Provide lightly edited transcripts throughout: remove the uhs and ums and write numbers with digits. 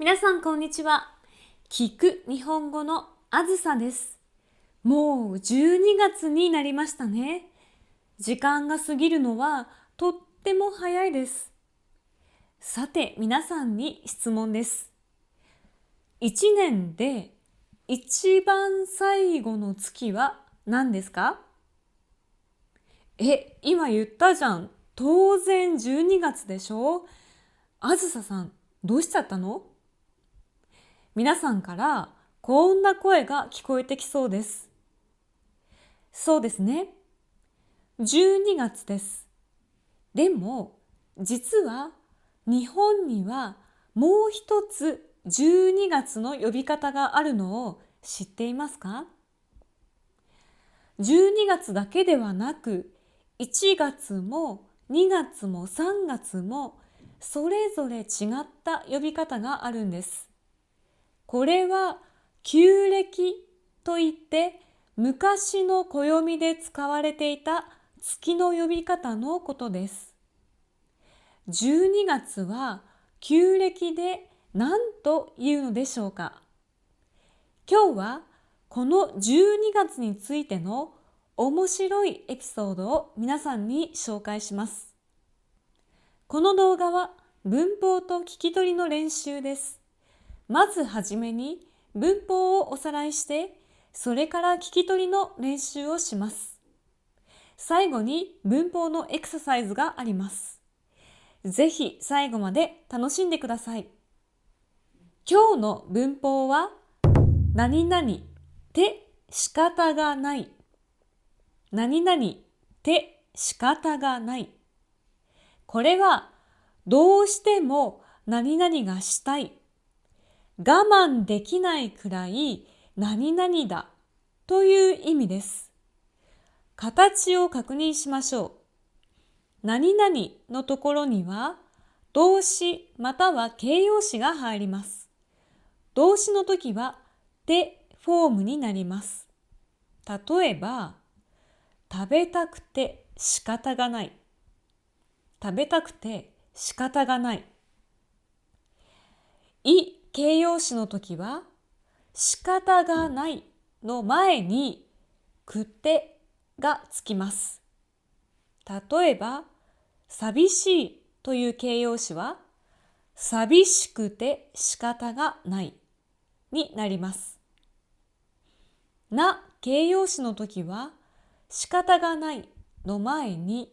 皆さんこんにちは。聞く日本語のあずさです。もう12月になりましたね。時間が過ぎるのはとっても早いです。さて皆さんに質問です。1年で一番最後の月は何ですか？今言ったじゃん。当然12月でしょ。あずささん、どうしちゃったの？皆さんからこんな声が聞こえてきそうです。そうですね。12月です。でも、実は日本にはもう一つ12月の呼び方があるのを知っていますか？ 12 月だけではなく、1月も2月も3月もそれぞれ違った呼び方があるんです。これは旧暦といって昔の暦で使われていた月の呼び方のことです。12月は旧暦で何というのでしょうか？今日はこの12月についての面白いエピソードを皆さんに紹介します。この動画は文法と聞き取りの練習です。まずはじめに文法をおさらいして、それから聞き取りの練習をします。最後に文法のエクササイズがあります。ぜひ最後まで楽しんでください。今日の文法は、何々って仕方がない。何々って仕方がない。これはどうしても何々がしたい。我慢できないくらい何々だという意味です。形を確認しましょう。何々のところには動詞または形容詞が入ります。動詞の時はてフォームになります。例えば、食べたくて仕方がない。食べたくて仕方がない。形容詞の時は仕方がないの前にくてがつきます。例えば、寂しいという形容詞は寂しくて仕方がないになります。形容詞の時は仕方がないの前に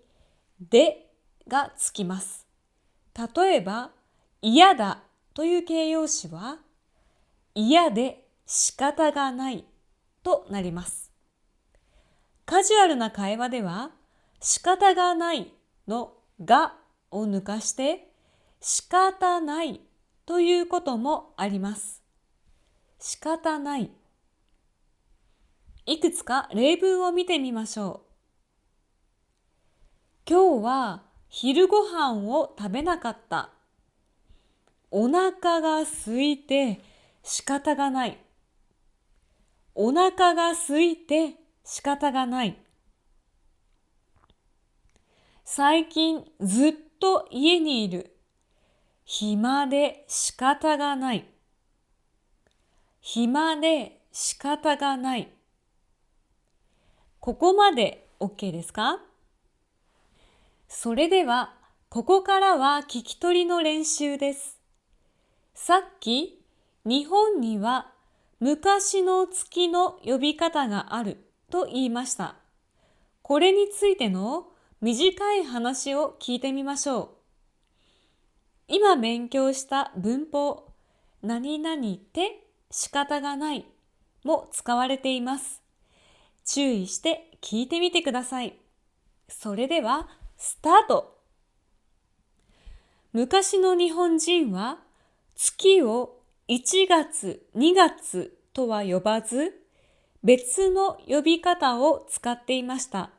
でがつきます。例えば、嫌だという形容詞は嫌で仕方がないとなります。カジュアルな会話では仕方がないのがを抜かして仕方ないということもあります。仕方ない。いくつか例文を見てみましょう。今日は昼ご飯を食べなかった。お腹が空いて仕方がない。お腹が空いて仕方がない。最近ずっと家にいる。暇で仕方がない。暇で仕方がない。ここまで OK ですか？それでは、ここからは聞き取りの練習です。さっき、日本には昔の月の呼び方があると言いました。これについての短い話を聞いてみましょう。今勉強した文法、何々って仕方がないも使われています。注意して聞いてみてください。それでは、スタート。昔の日本人は月を1月、2月とは呼ばず、別の呼び方を使っていました。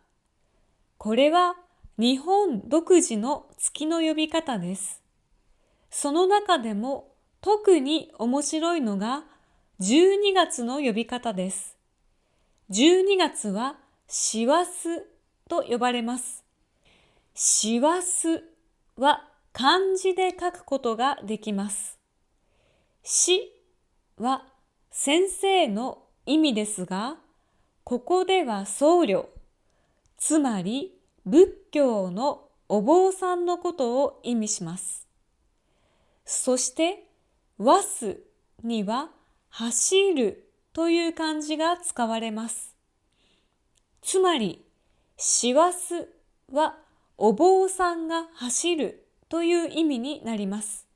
これは日本独自の月の呼び方です。その中でも特に面白いのが12月の呼び方です。12月は師走と呼ばれます。師走は漢字で書くことができます。師は先生の意味ですが、ここでは僧侶、つまり仏教のお坊さんのことを意味します。そしてわすには走るという漢字が使われます。つまり師走はお坊さんが走るという意味になります。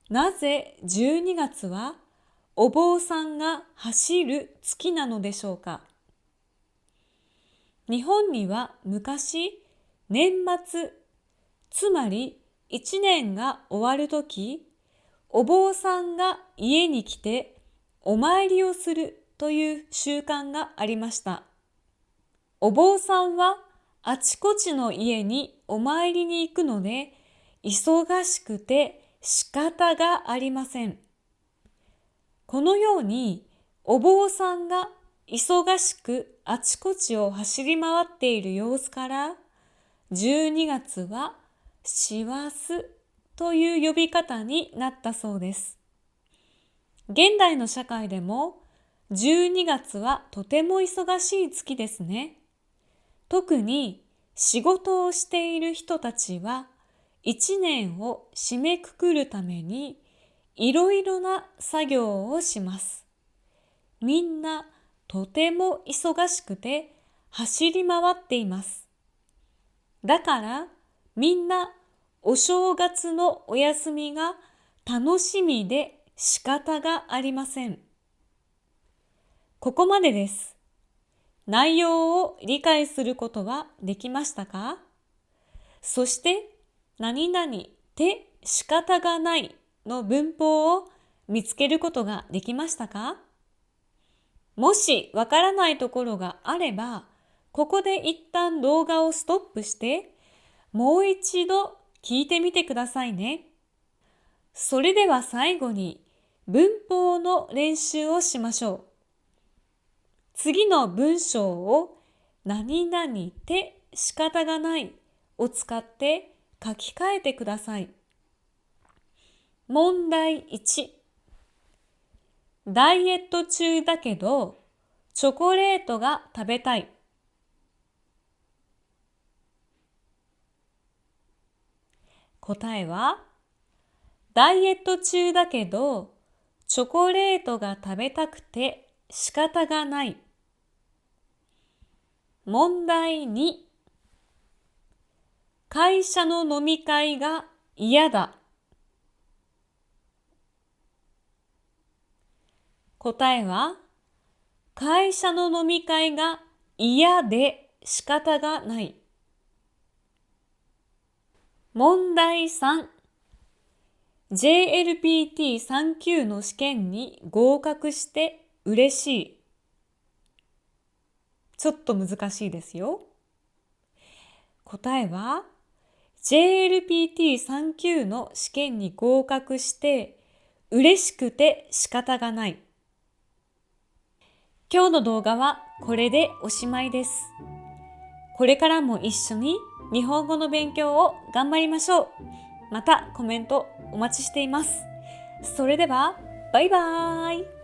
なぜ12月はお坊さんが走る月なのでしょうか。日本には昔、年末、つまり1年が終わるとき、お坊さんが家に来てお参りをするという習慣がありました。お坊さんはあちこちの家にお参りに行くので、忙しくて仕方がありません。このようにお坊さんが忙しくあちこちを走り回っている様子から、12月は師走という呼び方になったそうです。現代の社会でも12月はとても忙しい月ですね。特に仕事をしている人たちは1年を締めくくるためにいろいろな作業をします。みんなとても忙しくて走り回っています。だからみんなお正月のお休みが楽しみで仕方がありません。ここまでです。内容を理解することはできましたか？そして何々って仕方がないの文法を見つけることができましたか？もしわからないところがあれば、ここで一旦動画をストップして、もう一度聞いてみてくださいね。それでは最後に文法の練習をしましょう。次の文章を何々って仕方がないを使って書き換えてください。問題1。ダイエット中だけどチョコレートが食べたい。答えは、ダイエット中だけどチョコレートが食べたくて仕方がない。問題2。会社の飲み会が嫌だ。答えは、会社の飲み会が嫌で仕方がない。問題3。JLPT3 級の試験に合格して嬉しい。ちょっと難しいですよ。答えは、JLPT3 級の試験に合格して嬉しくて仕方がない。今日の動画はこれでおしまいです。これからも一緒に日本語の勉強を頑張りましょう。またコメントお待ちしています。それでは、バイバーイ。